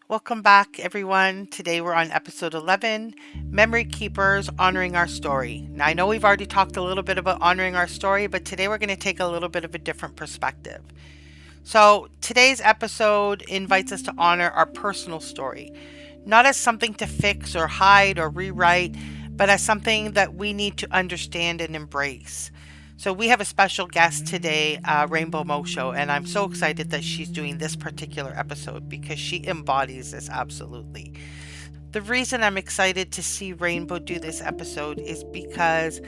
Welcome back, everyone. Today we're on episode 11, Memory Keepers Honoring Our Story. Now, I know we've already talked a little bit about honoring our story, but today we're going to take a little bit of a different perspective. So, today's episode invites us to honor our personal story, not as something to fix or hide or rewrite, but as something that we need to understand and embrace. So, we have a special guest today, Rainbow Mosho, and I'm so excited that she's doing this particular episode because she embodies this absolutely. The reason I'm excited to see Rainbow do this episode is because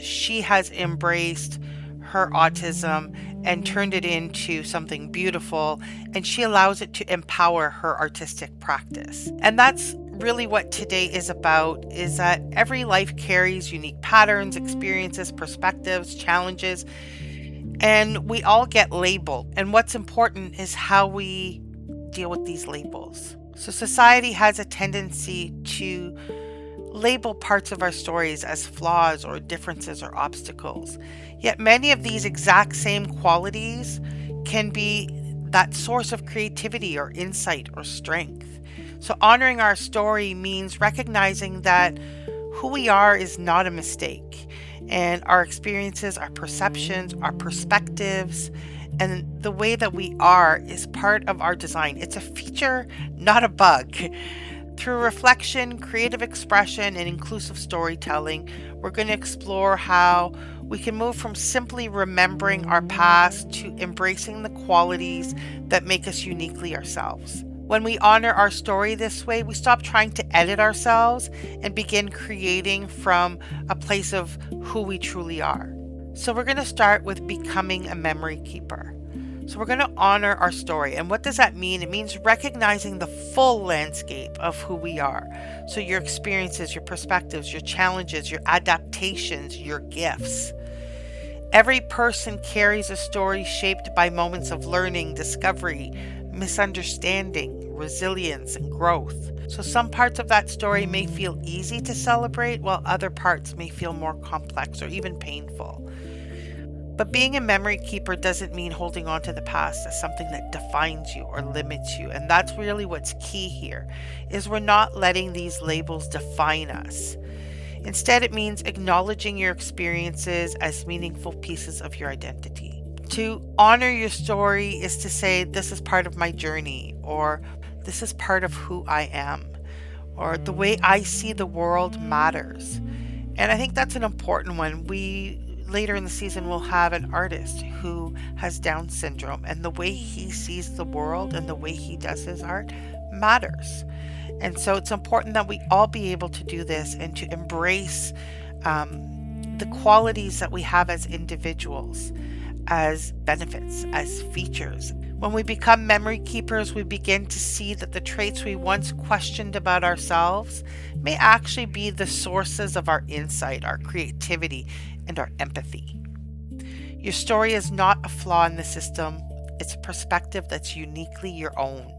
she has embraced her autism and turned it into something beautiful, and she allows it to empower her artistic practice. And that's really what today is about, is that every life carries unique patterns, experiences, perspectives, challenges, and we all get labeled. And what's important is how we deal with these labels. So society has a tendency to label parts of our stories as flaws or differences or obstacles. Yet many of these exact same qualities can be that source of creativity or insight or strength. So honoring our story means recognizing that who we are is not a mistake, and our experiences, our perceptions, our perspectives, and the way that we are is part of our design. It's a feature, not a bug. Through reflection, creative expression, and inclusive storytelling, we're going to explore how we can move from simply remembering our past to embracing the qualities that make us uniquely ourselves. When we honor our story this way, we stop trying to edit ourselves and begin creating from a place of who we truly are. So we're going to start with becoming a memory keeper. So we're going to honor our story. And what does that mean? It means recognizing the full landscape of who we are. So your experiences, your perspectives, your challenges, your adaptations, your gifts. Every person carries a story shaped by moments of learning, discovery, misunderstanding, resilience, and growth. So some parts of that story may feel easy to celebrate, while other parts may feel more complex or even painful. But being a memory keeper doesn't mean holding on to the past as something that defines you or limits you. And that's really what's key here, is we're not letting these labels define us. Instead, it means acknowledging your experiences as meaningful pieces of your identity. To honor your story is to say, this is part of my journey, or this is part of who I am, or the way I see the world matters. And I think that's an important one. Later in the season, we'll have an artist who has Down syndrome, and the way he sees the world and the way he does his art matters. And so it's important that we all be able to do this and to embrace the qualities that we have as individuals, as benefits, as features. When we become memory keepers, we begin to see that the traits we once questioned about ourselves may actually be the sources of our insight, our creativity, and our empathy. Your story is not a flaw in the system, it's a perspective that's uniquely your own.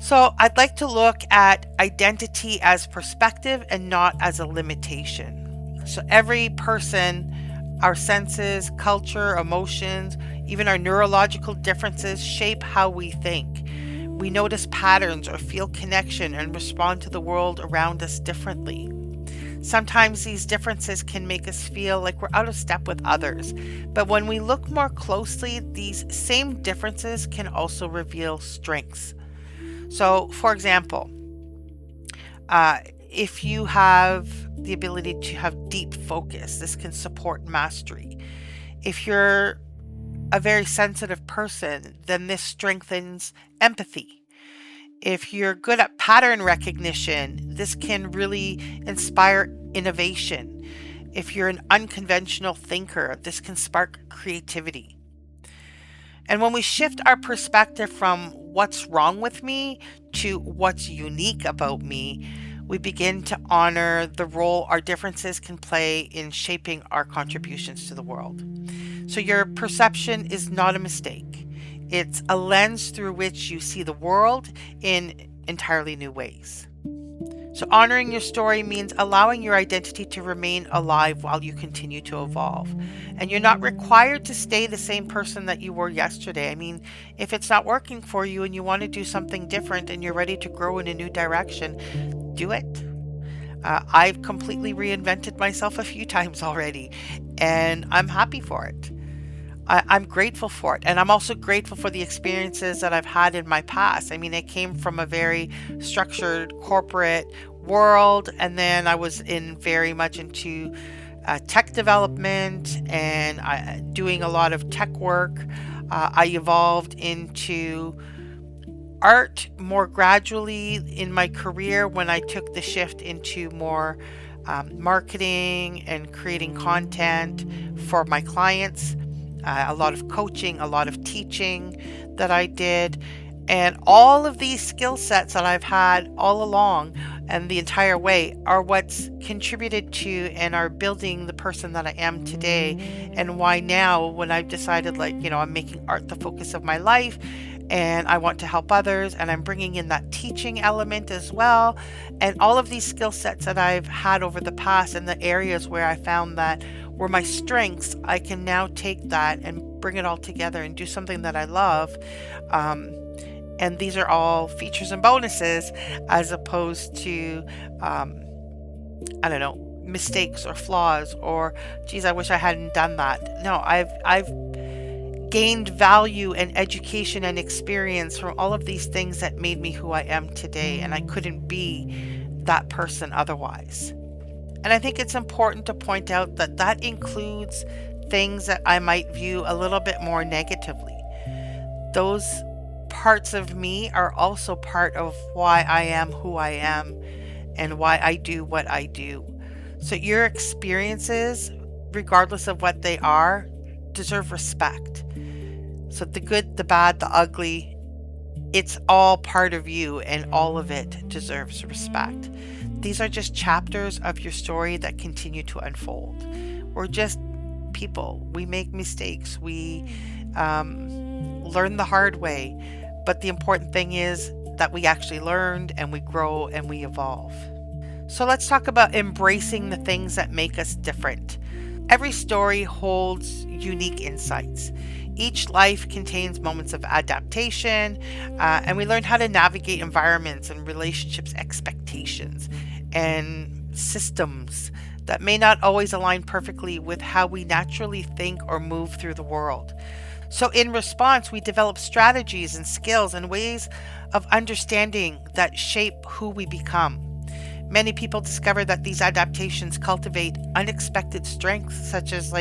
So I'd like to look at identity as perspective and not as a limitation. So every person, our senses, culture, emotions, even our neurological differences shape how we think. We notice patterns or feel connection and respond to the world around us differently. Sometimes these differences can make us feel like we're out of step with others, but when we look more closely, these same differences can also reveal strengths. So, for example, if you have the ability to have deep focus, this can support mastery. If you're a very sensitive person, then this strengthens empathy. If you're good at pattern recognition, this can really inspire innovation. If you're an unconventional thinker, this can spark creativity. And when we shift our perspective from what's wrong with me to what's unique about me, we begin to honor the role our differences can play in shaping our contributions to the world. So your perception is not a mistake. It's a lens through which you see the world in entirely new ways. So, honoring your story means allowing your identity to remain alive while you continue to evolve. And you're not required to stay the same person that you were yesterday. I mean, if it's not working for you and you want to do something different and you're ready to grow in a new direction, do it. I've completely reinvented myself a few times already, and I'm happy for it. I'm grateful for it. And I'm also grateful for the experiences that I've had in my past. I mean, I came from a very structured corporate world, and then I was in very much into tech development and doing a lot of tech work. I evolved into art more gradually in my career when I took the shift into more marketing and creating content for my clients. A lot of coaching, a lot of teaching that I did. And all of these skill sets that I've had all along and the entire way are what's contributed to and are building the person that I am today. And why now, when I've decided, like, I'm making art the focus of my life and I want to help others, and I'm bringing in that teaching element as well. And all of these skill sets that I've had over the past and the areas where I found that were my strengths, I can now take that and bring it all together and do something that I love. And these are all features and bonuses as opposed to, I don't know, mistakes or flaws or, geez, I wish I hadn't done that. No, I've gained value and education and experience from all of these things that made me who I am today, and I couldn't be that person otherwise. And I think it's important to point out that that includes things that I might view a little bit more negatively. Those parts of me are also part of why I am who I am and why I do what I do. So your experiences, regardless of what they are, deserve respect. So the good, the bad, the ugly, it's all part of you and all of it deserves respect. These are just chapters of your story that continue to unfold. We're just people. We make mistakes. We learn the hard way. But the important thing is that we actually learned and we grow and we evolve. So let's talk about embracing the things that make us different. Every story holds unique insights. Each life contains moments of adaptation, and we learn how to navigate environments and relationships, expectations, and systems that may not always align perfectly with how we naturally think or move through the world. So, in response, we develop strategies and skills and ways of understanding that shape who we become. Many people discover that these adaptations cultivate unexpected strengths, such as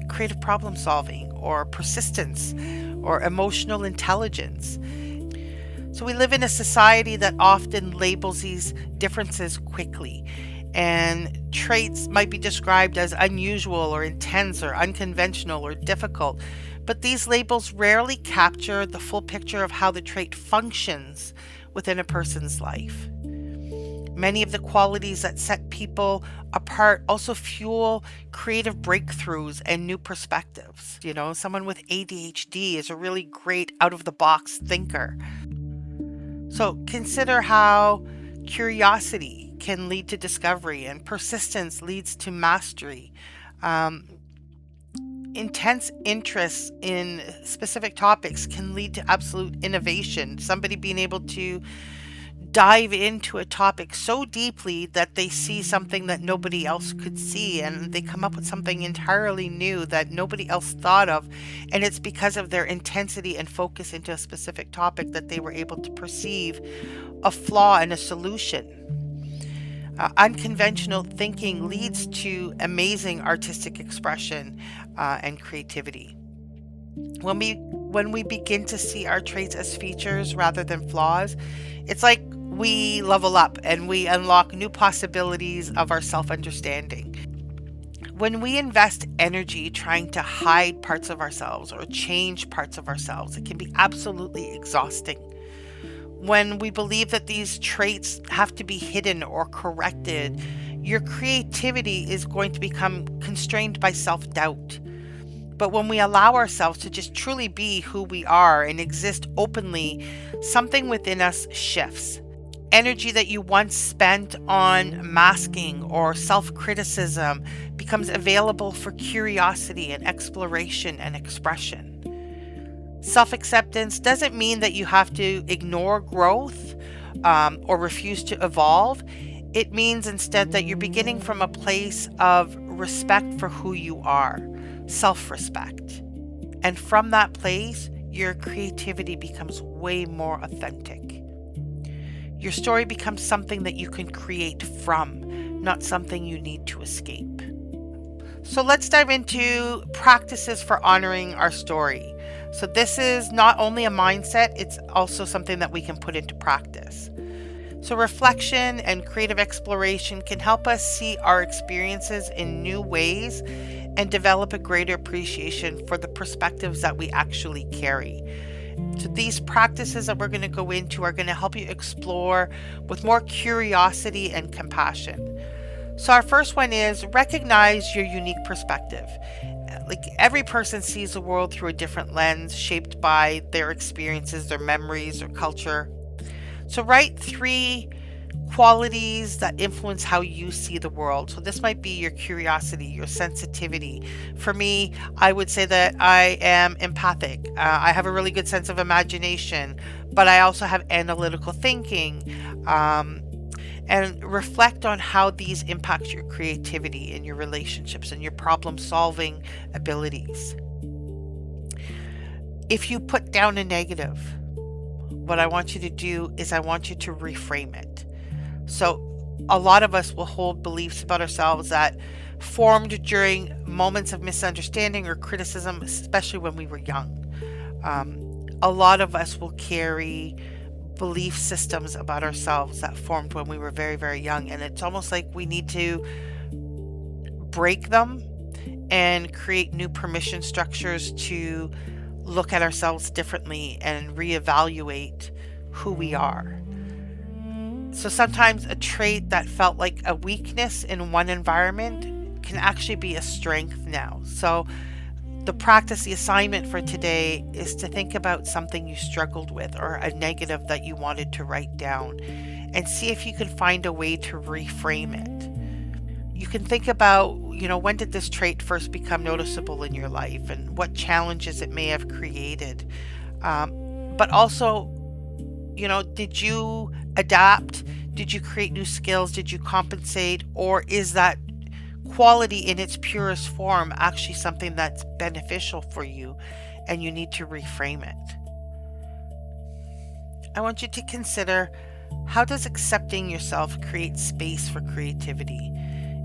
creative problem solving or persistence or emotional intelligence. So we live in a society that often labels these differences quickly, and traits might be described as unusual or intense or unconventional or difficult. But these labels rarely capture the full picture of how the trait functions within a person's life. Many of the qualities that set people apart also fuel creative breakthroughs and new perspectives. Someone with ADHD is a really great out of the box thinker. So consider how curiosity can lead to discovery and persistence leads to mastery. Intense interest in specific topics can lead to absolute innovation. Somebody being able to dive into a topic so deeply that they see something that nobody else could see, and they come up with something entirely new that nobody else thought of, and it's because of their intensity and focus into a specific topic that they were able to perceive a flaw and a solution. Unconventional thinking leads to amazing artistic expression and creativity. When we begin to see our traits as features rather than flaws, it's like we level up and we unlock new possibilities of our self-understanding. When we invest energy trying to hide parts of ourselves or change parts of ourselves, it can be absolutely exhausting. When we believe that these traits have to be hidden or corrected, your creativity is going to become constrained by self-doubt. But when we allow ourselves to just truly be who we are and exist openly, something within us shifts. Energy that you once spent on masking or self criticism becomes available for curiosity and exploration and expression. Self acceptance doesn't mean that you have to ignore growth or refuse to evolve. It means instead that you're beginning from a place of respect for who you are, self respect. And from that place, your creativity becomes way more authentic. Your story becomes something that you can create from, not something you need to escape. So let's dive into practices for honoring our story. So, this is not only a mindset, it's also something that we can put into practice. So, reflection and creative exploration can help us see our experiences in new ways and develop a greater appreciation for the perspectives that we actually carry. So, these practices that we're going to go into are going to help you explore with more curiosity and compassion. So, our first one is recognize your unique perspective. Like every person sees the world through a different lens, shaped by their experiences, their memories, or culture. So, write 3 qualities that influence how you see the world. So, this might be your curiosity, your sensitivity. For me, I would say that I am empathic. I have a really good sense of imagination, but I also have analytical thinking. And reflect on how these impact your creativity and your relationships and your problem solving abilities. If you put down a negative, what I want you to do is I want you to reframe it. So, a lot of us will hold beliefs about ourselves that formed during moments of misunderstanding or criticism, especially when we were young. A lot of us will carry belief systems about ourselves that formed when we were very, very young. And it's almost like we need to break them and create new permission structures to look at ourselves differently and reevaluate who we are. So sometimes a trait that felt like a weakness in one environment can actually be a strength now. So the assignment for today is to think about something you struggled with or a negative that you wanted to write down and see if you can find a way to reframe it. You can think about, when did this trait first become noticeable in your life and what challenges it may have created. But also, did you adapt? Did you create new skills? Did you compensate? Or is that quality in its purest form actually something that's beneficial for you and you need to reframe it? I want you to consider, how does accepting yourself create space for creativity?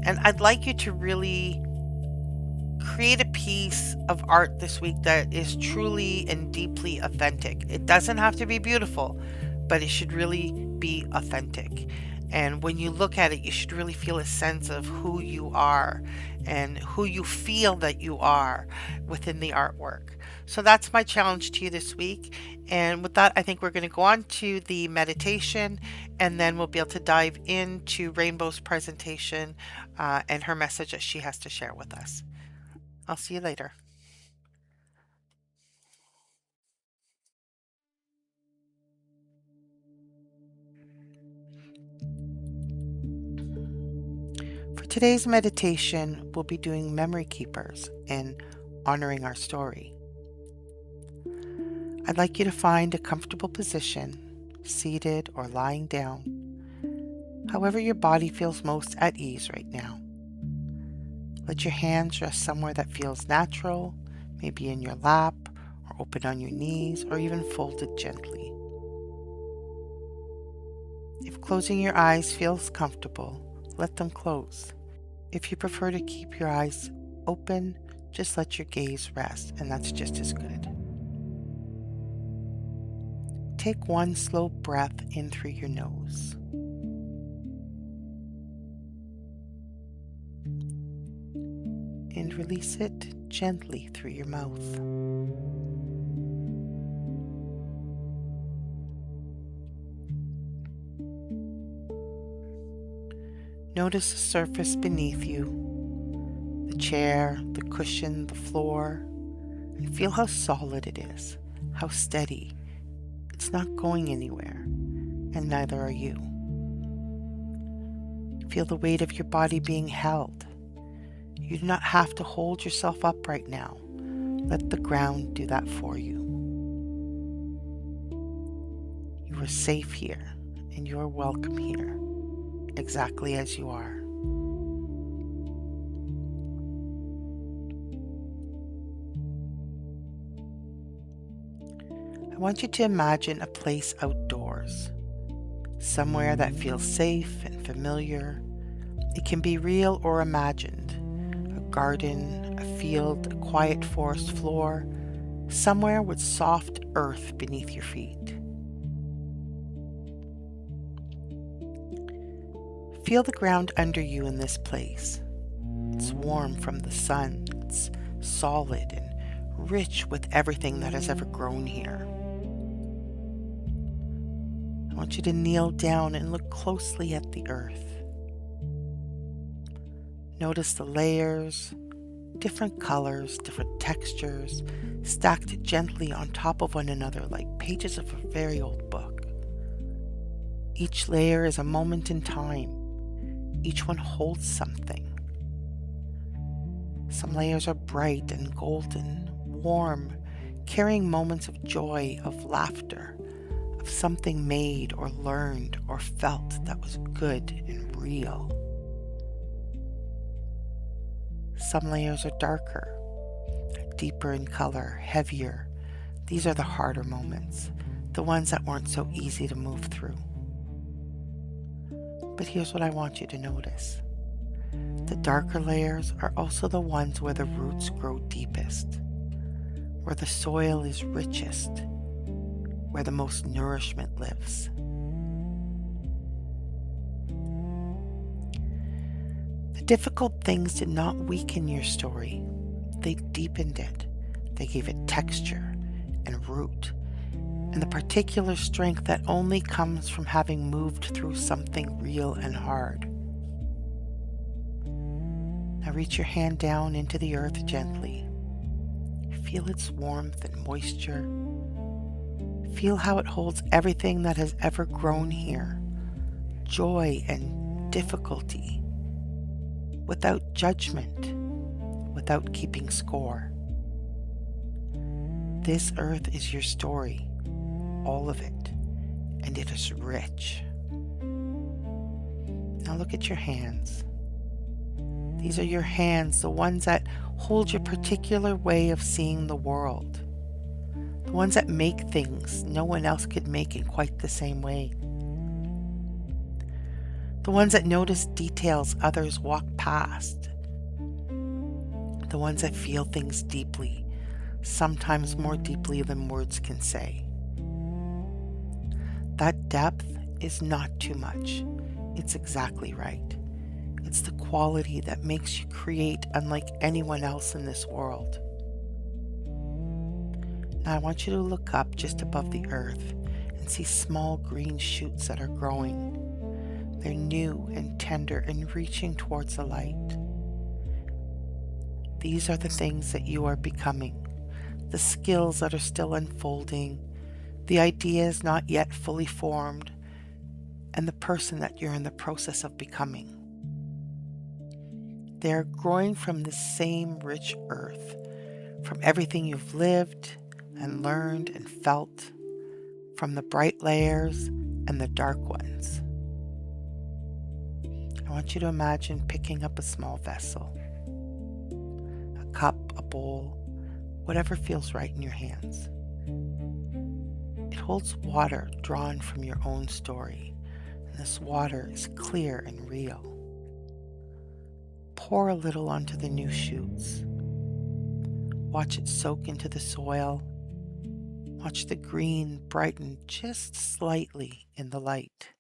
And I'd like you to really create a piece of art this week that is truly and deeply authentic. It doesn't have to be beautiful, but it should really be authentic. And when you look at it, you should really feel a sense of who you are and who you feel that you are within the artwork. So that's my challenge to you this week. And with that, I think we're going to go on to the meditation, and then we'll be able to dive into Rainbow's presentation and her message that she has to share with us. I'll see you later. For today's meditation, we'll be doing memory keepers and honoring our story. I'd like you to find a comfortable position, seated or lying down, however your body feels most at ease right now. Let your hands rest somewhere that feels natural, maybe in your lap, or open on your knees, or even folded gently. If closing your eyes feels comfortable, let them close. If you prefer to keep your eyes open, just let your gaze rest, and that's just as good. Take one slow breath in through your nose. And release it gently through your mouth. Notice the surface beneath you, the chair, the cushion, the floor, and feel how solid it is, how steady. It's not going anywhere, and neither are you. Feel the weight of your body being held. You do not have to hold yourself up right now. Let the ground do that for you. You are safe here, and you are welcome here, exactly as you are. I want you to imagine a place outdoors, somewhere that feels safe and familiar. It can be real or imagined. A garden, a field, a quiet forest floor, somewhere with soft earth beneath your feet. Feel the ground under you in this place. It's warm from the sun. It's solid and rich with everything that has ever grown here. I want you to kneel down and look closely at the earth. Notice the layers, different colors, different textures, stacked gently on top of one another like pages of a very old book. Each layer is a moment in time. Each one holds something. Some layers are bright and golden, warm, carrying moments of joy, of laughter, of something made or learned or felt that was good and real. Some layers are darker, deeper in color, heavier. These are the harder moments, the ones that weren't so easy to move through. But here's what I want you to notice. The darker layers are also the ones where the roots grow deepest, where the soil is richest, where the most nourishment lives. The difficult things did not weaken your story. They deepened it. They gave it texture and root, and the particular strength that only comes from having moved through something real and hard. Now reach your hand down into the earth gently. Feel its warmth and moisture. Feel how it holds everything that has ever grown here, joy and difficulty, without judgment, without keeping score. This earth is your story, all of it, and it is rich. Now look at your hands. These are your hands, the ones that hold your particular way of seeing the world. The ones that make things no one else could make in quite the same way. The ones that notice details others walk past. The ones that feel things deeply, sometimes more deeply than words can say. That depth is not too much. It's exactly right. It's the quality that makes you create unlike anyone else in this world. Now I want you to look up just above the earth and see small green shoots that are growing. They're new and tender and reaching towards the light. These are the things that you are becoming, the skills that are still unfolding, the ideas not yet fully formed, and the person that you're in the process of becoming. They are growing from the same rich earth, from everything you've lived and learned and felt, from the bright layers and the dark ones. I want you to imagine picking up a small vessel, a cup, a bowl, whatever feels right in your hands. It holds water drawn from your own story, and this water is clear and real. Pour a little onto the new shoots. Watch it soak into the soil. Watch the green brighten just slightly in the light.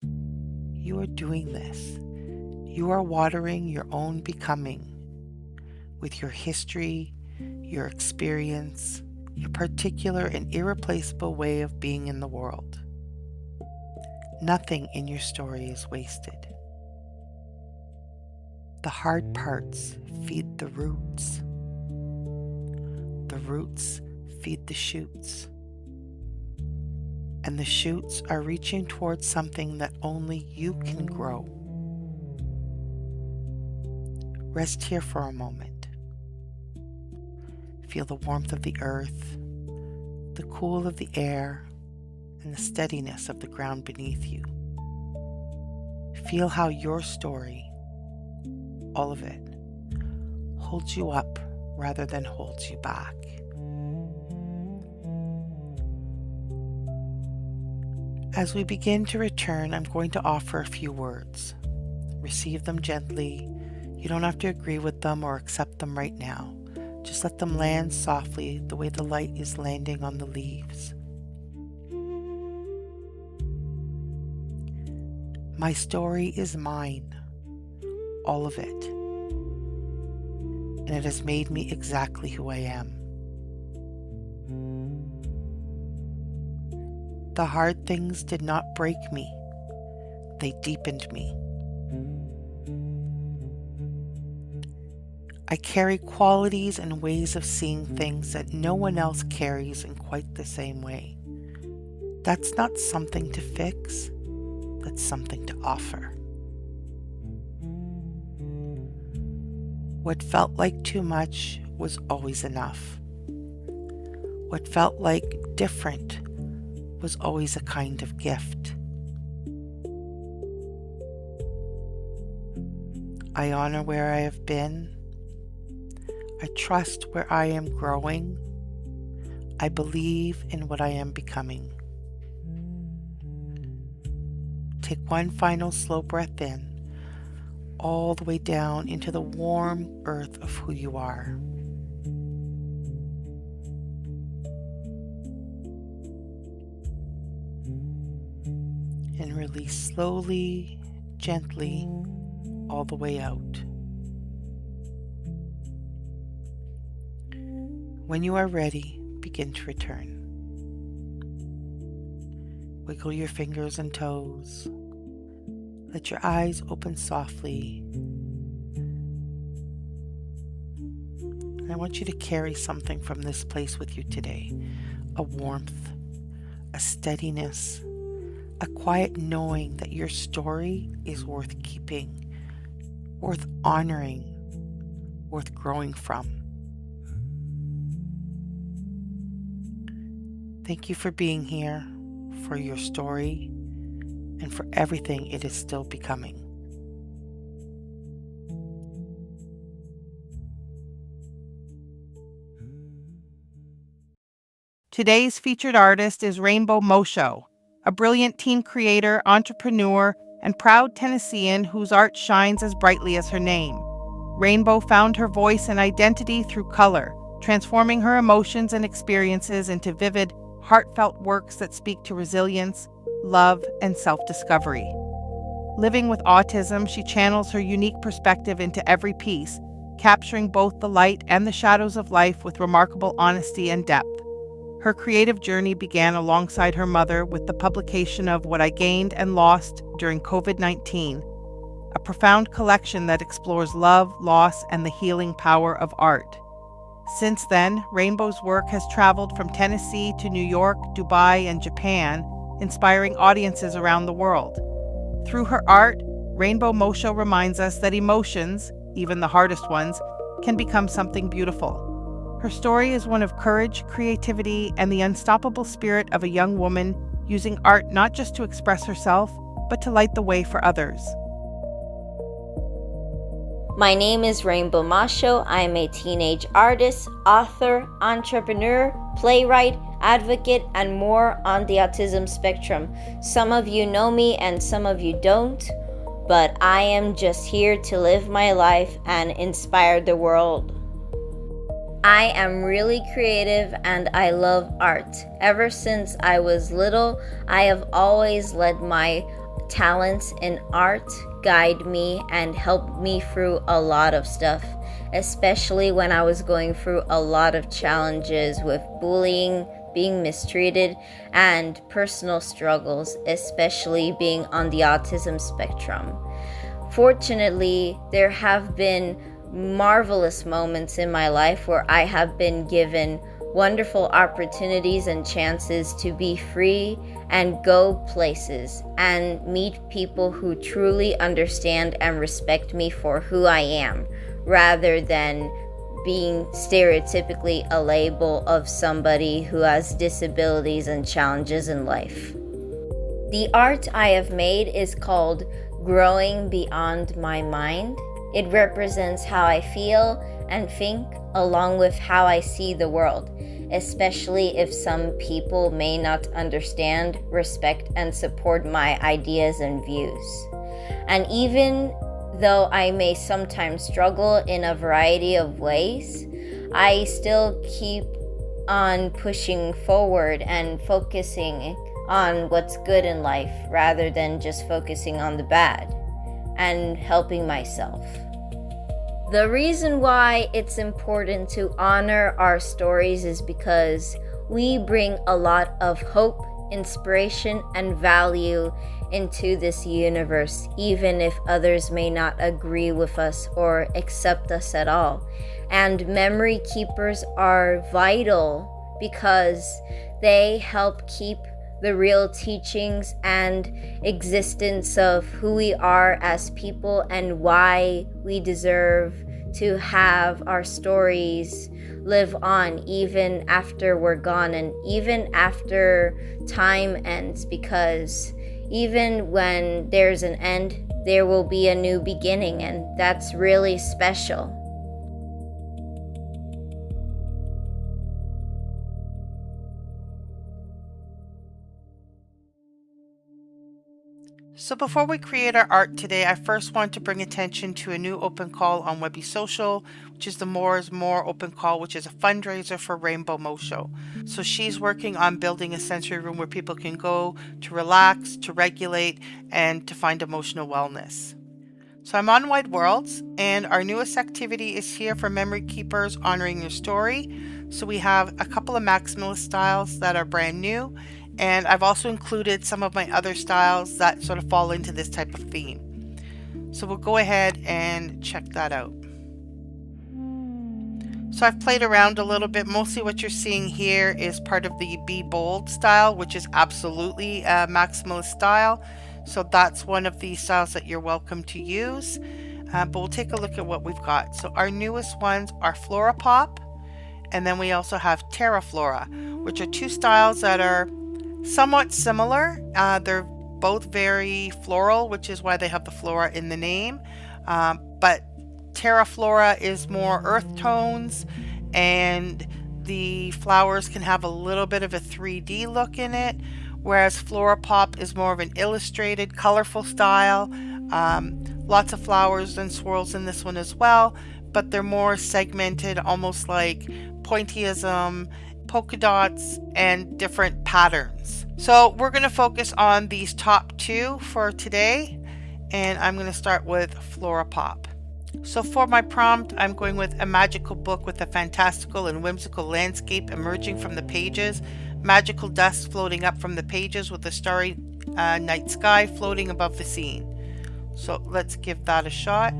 You are doing this. You are watering your own becoming with your history, your experience, your particular and irreplaceable way of being in the world. Nothing in your story is wasted. The hard parts feed the roots. The roots feed the shoots. and the shoots are reaching towards something that only you can grow. Rest here for a moment. Feel the warmth of the earth, the cool of the air, and the steadiness of the ground beneath you. Feel how your story, all of it, holds you up rather than holds you back. As we begin to return, I'm going to offer a few words. Receive them gently. You don't have to agree with them or accept them right now. Just let them land softly the way the light is landing on the leaves. My story is mine, all of it, and it has made me exactly who I am. The hard things did not break me, they deepened me. I carry qualities and ways of seeing things that no one else carries in quite the same way. That's not something to fix, that's something to offer. What felt like too much was always enough. What felt like different was always a kind of gift. I honor where I have been. I trust where I am growing. I believe in what I am becoming. Take one final slow breath in, all the way down into the warm earth of who you are. And release slowly, gently, all the way out. When you are ready, begin to return. Wiggle your fingers and toes. Let your eyes open softly. And I want you to carry something from this place with you today. A warmth, a steadiness, a quiet knowing that your story is worth keeping, worth honoring, worth growing from. Thank you for being here, for your story, and for everything it is still becoming. Today's featured artist is Rainbow Mosho, a brilliant teen creator, entrepreneur, and proud Tennessean whose art shines as brightly as her name. Rainbow found her voice and identity through color, transforming her emotions and experiences into vivid, heartfelt works that speak to resilience, love, and self-discovery. Living with autism, she channels her unique perspective into every piece, capturing both the light and the shadows of life with remarkable honesty and depth. Her creative journey began alongside her mother with the publication of What I Gained and Lost During COVID-19, a profound collection that explores love, loss, and the healing power of art. Since then, Rainbow's work has traveled from Tennessee to New York, Dubai, and Japan, inspiring audiences around the world. Through her art, Rainbow Mosho reminds us that emotions, even the hardest ones, can become something beautiful. Her story is one of courage, creativity, and the unstoppable spirit of a young woman using art not just to express herself, but to light the way for others. My name is Rainbow Mosho. I am a teenage artist, author, entrepreneur, playwright, advocate, and more on the autism spectrum. Some of you know me and some of you don't, but I am just here to live my life and inspire the world. I am really creative and I love art. Ever since I was little, I have always let my talents in art guide me and help me through a lot of stuff, especially when I was going through a lot of challenges with bullying, being mistreated, and personal struggles, especially being on the autism spectrum. Fortunately, there have been marvelous moments in my life where I have been given wonderful opportunities and chances to be free and go places and meet people who truly understand and respect me for who I am, rather than being stereotypically a label of somebody who has disabilities and challenges in life. The art I have made is called Growing Beyond My Mind. It represents how I feel and think, along with how I see the world, especially if some people may not understand, respect, and support my ideas and views. And even though I may sometimes struggle in a variety of ways, I still keep on pushing forward and focusing on what's good in life rather than just focusing on the bad, and helping myself. The reason why it's important to honor our stories is because we bring a lot of hope, inspiration, and value into this universe, even if others may not agree with us or accept us at all. And memory keepers are vital because they help keep the real teachings and existence of who we are as people and why we deserve to have our stories live on even after we're gone and even after time ends, because even when there's an end, there will be a new beginning, and that's really special. So before we create our art today, I first want to bring attention to a new open call on Webby Social, which is the More is More open call, which is a fundraiser for Rainbow Mosho. So she's working on building a sensory room where people can go to relax, to regulate, and to find emotional wellness. So I'm on Wide Worlds, and our newest activity is here for memory keepers honoring your story. So we have a couple of maximalist styles that are brand new, and I've also included some of my other styles that sort of fall into this type of theme. So we'll go ahead and check that out. So I've played around a little bit. Mostly what you're seeing here is part of the Be Bold style, which is absolutely a maximalist style. So that's one of the styles that you're welcome to use. But we'll take a look at what we've got. So our newest ones are Flora Pop, and then we also have Terra Flora, which are two styles that are somewhat similar. They're both very floral, which is why they have the flora in the name. But Terra Flora is more earth tones, and the flowers can have a little bit of a 3D look in it, whereas Flora Pop is more of an illustrated, colorful style. Lots of flowers and swirls in this one as well, but they're more segmented, almost like pointillism, polka dots, and different patterns. So we're going to focus on these top two for today, and I'm going to start with Flora Pop. So for my prompt, I'm going with a magical book with a fantastical and whimsical landscape emerging from the pages, magical dust floating up from the pages with a starry night sky floating above the scene. So let's give that a shot.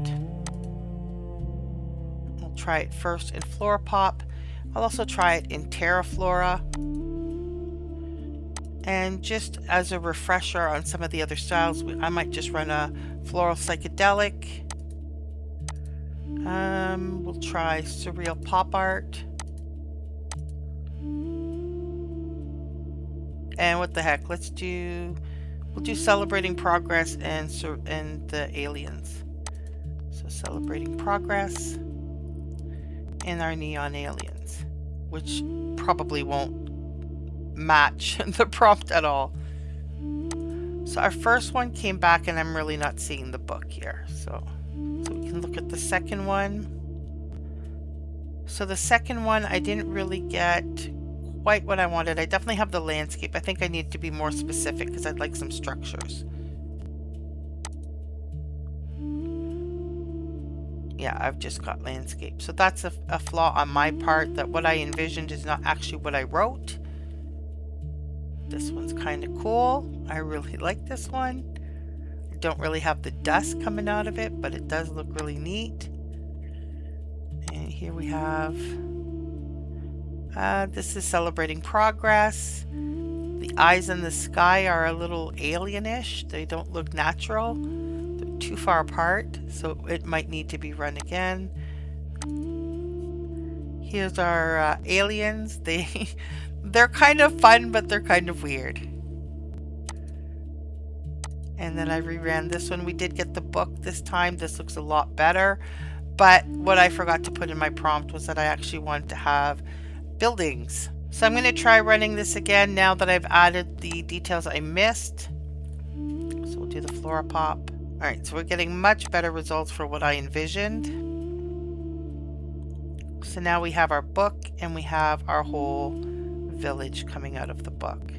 We'll try it first in Flora Pop. I'll also try it in Terra Flora. And just as a refresher on some of the other styles, I might just run a Floral Psychedelic. We'll try Surreal Pop Art. And what the heck, we'll do Celebrating Progress and the Aliens. So Celebrating Progress and our Neon Aliens, which probably won't match the prompt at all. So our first one came back, and I'm really not seeing the book here. So we can look at the second one. So the second one, I didn't really get quite what I wanted. I definitely have the landscape. I think I need to be more specific because I'd like some structures. Yeah, I've just got landscape. So that's a flaw on my part, that what I envisioned is not actually what I wrote. This one's kind of cool. I really like this one. I don't really have the dust coming out of it, but it does look really neat. And here we have This is celebrating progress. The eyes in the sky are a little alienish. They don't look natural. They're too far apart, so it might need to be run again. Here's our aliens. They're kind of fun, but they're kind of weird. And then I reran this one. We did get the book this time. This looks a lot better. But what I forgot to put in my prompt was that I actually wanted to have buildings. So I'm going to try running this again now that I've added the details I missed. So we'll do the flora pop. All right, so we're getting much better results for what I envisioned. So now we have our book and we have our whole village coming out of the book.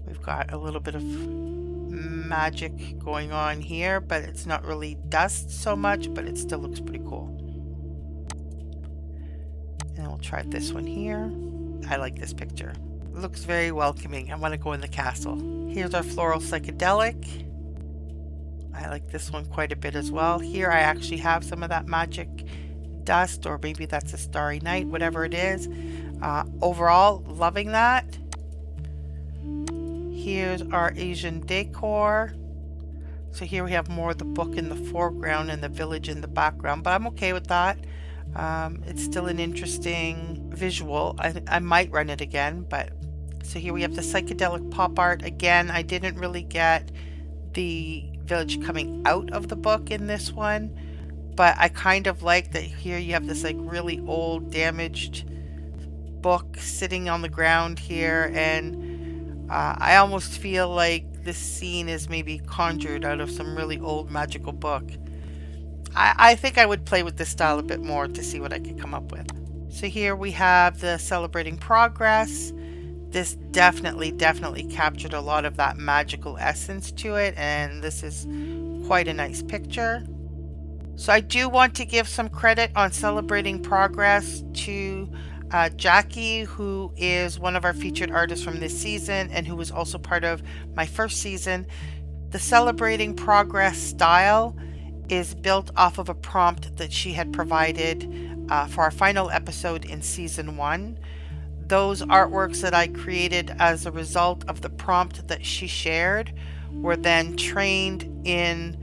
We've got a little bit of magic going on here, but it's not really dust so much, but it still looks pretty cool. And we'll try this one here. I like this picture. It looks very welcoming. I want to go in the castle. Here's our floral psychedelic. I like this one quite a bit as well. Here I actually have some of that magic dust, or maybe that's a starry night, whatever it is. Overall, loving that. Here's our Asian decor. So here we have more of the book in the foreground and the village in the background, but I'm okay with that. It's still an interesting visual. I might run it again, but so here we have the psychedelic pop art. Again, I didn't really get the village coming out of the book in this one, but I kind of like that here you have this like really old damaged book sitting on the ground here, and I almost feel like this scene is maybe conjured out of some really old magical book. I think I would play with this style a bit more to see what I could come up with. So here we have the celebrating progress. This definitely captured a lot of that magical essence to it, and this is quite a nice picture. So I do want to give some credit on celebrating progress to Jackie, who is one of our featured artists from this season and who was also part of my first season. The celebrating progress style is built off of a prompt that she had provided for our final episode in season 1. Those artworks that I created as a result of the prompt that she shared were then trained in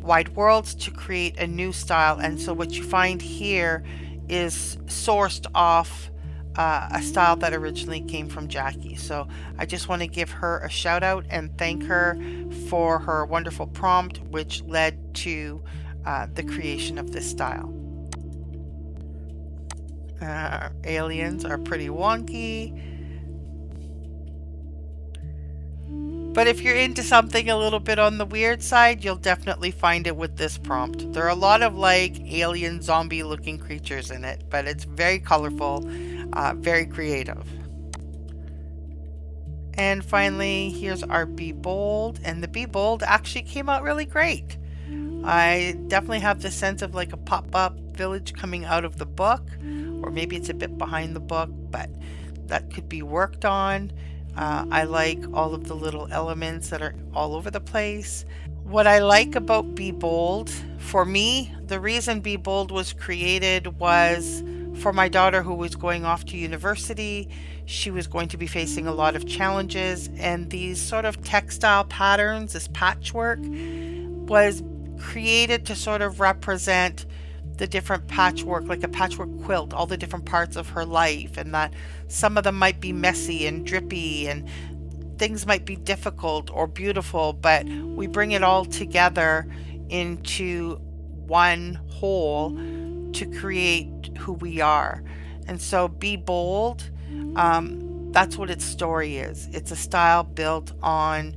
Wide Worlds to create a new style. And so what you find here is sourced off a style that originally came from Jackie. So I just want to give her a shout out and thank her for her wonderful prompt, which led to the creation of this style. Aliens are pretty wonky, but if you're into something a little bit on the weird side, you'll definitely find it with this prompt. There are a lot of like alien zombie looking creatures in it, but it's very colorful, very creative. And finally, here's our Be Bold, and the Be Bold actually came out really great. I definitely have the sense of like a pop-up village coming out of the book, or maybe it's a bit behind the book, but that could be worked on. I like all of the little elements that are all over the place. What I like about Be Bold, for me, the reason Be Bold was created was for my daughter who was going off to university. She was going to be facing a lot of challenges, and these sort of textile patterns, this patchwork, was created to sort of represent the different patchwork, like a patchwork quilt, all the different parts of her life, and that some of them might be messy and drippy and things might be difficult or beautiful, but we bring it all together into one whole to create who we are. And so Be Bold, that's what its story is. It's a style built on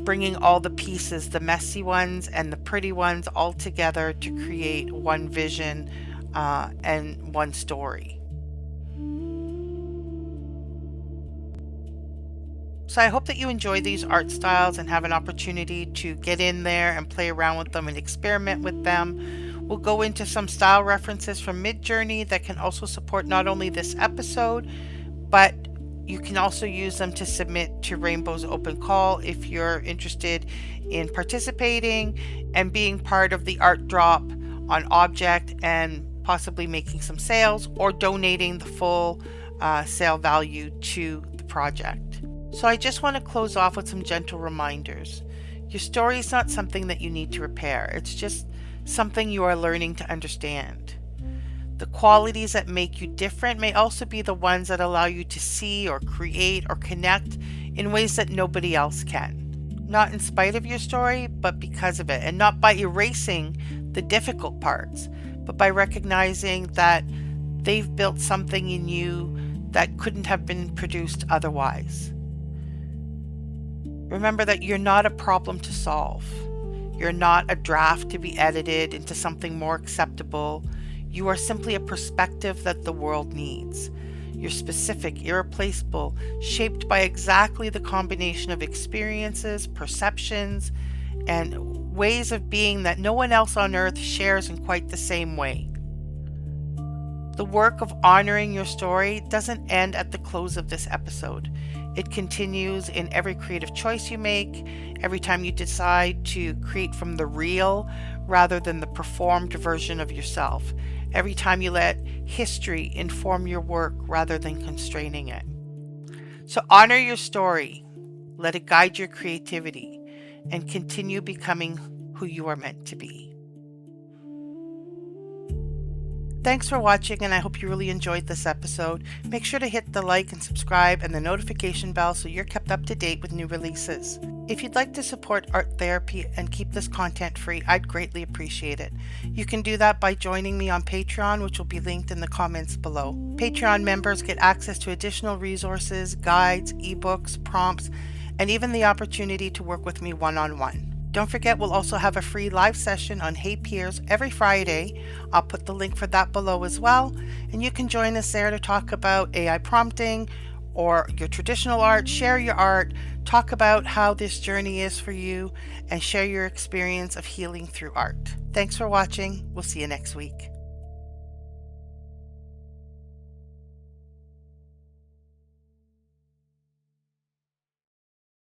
bringing all the pieces, the messy ones and the pretty ones, all together to create one vision and one story. So I hope that you enjoy these art styles and have an opportunity to get in there and play around with them and experiment with them. We'll go into some style references from Midjourney that can also support not only this episode, but you can also use them to submit to Rainbow's open call if you're interested in participating and being part of the art drop on object and possibly making some sales, or donating the full sale value to the project. So I just want to close off with some gentle reminders. Your story is not something that you need to repair. It's just something you are learning to understand. The qualities that make you different may also be the ones that allow you to see or create or connect in ways that nobody else can. Not in spite of your story, but because of it, and not by erasing the difficult parts, but by recognizing that they've built something in you that couldn't have been produced otherwise. Remember that you're not a problem to solve. You're not a draft to be edited into something more acceptable. You are simply a perspective that the world needs. You're specific, irreplaceable, shaped by exactly the combination of experiences, perceptions, and ways of being that no one else on earth shares in quite the same way. The work of honoring your story doesn't end at the close of this episode. It continues in every creative choice you make, every time you decide to create from the real rather than the performed version of yourself, every time you let history inform your work rather than constraining it. So honor your story, let it guide your creativity, and continue becoming who you are meant to be. Thanks for watching, and I hope you really enjoyed this episode. Make sure to hit the like and subscribe and the notification bell so you're kept up to date with new releases. If you'd like to support art therapy and keep this content free, I'd greatly appreciate it. You can do that by joining me on Patreon, which will be linked in the comments below. Patreon members get access to additional resources, guides, ebooks, prompts, and even the opportunity to work with me one-on-one. Don't forget, we'll also have a free live session on Hey Peers every Friday. I'll put the link for that below as well. And you can join us there to talk about AI prompting or your traditional art, share your art, talk about how this journey is for you, and share your experience of healing through art. Thanks for watching. We'll see you next week.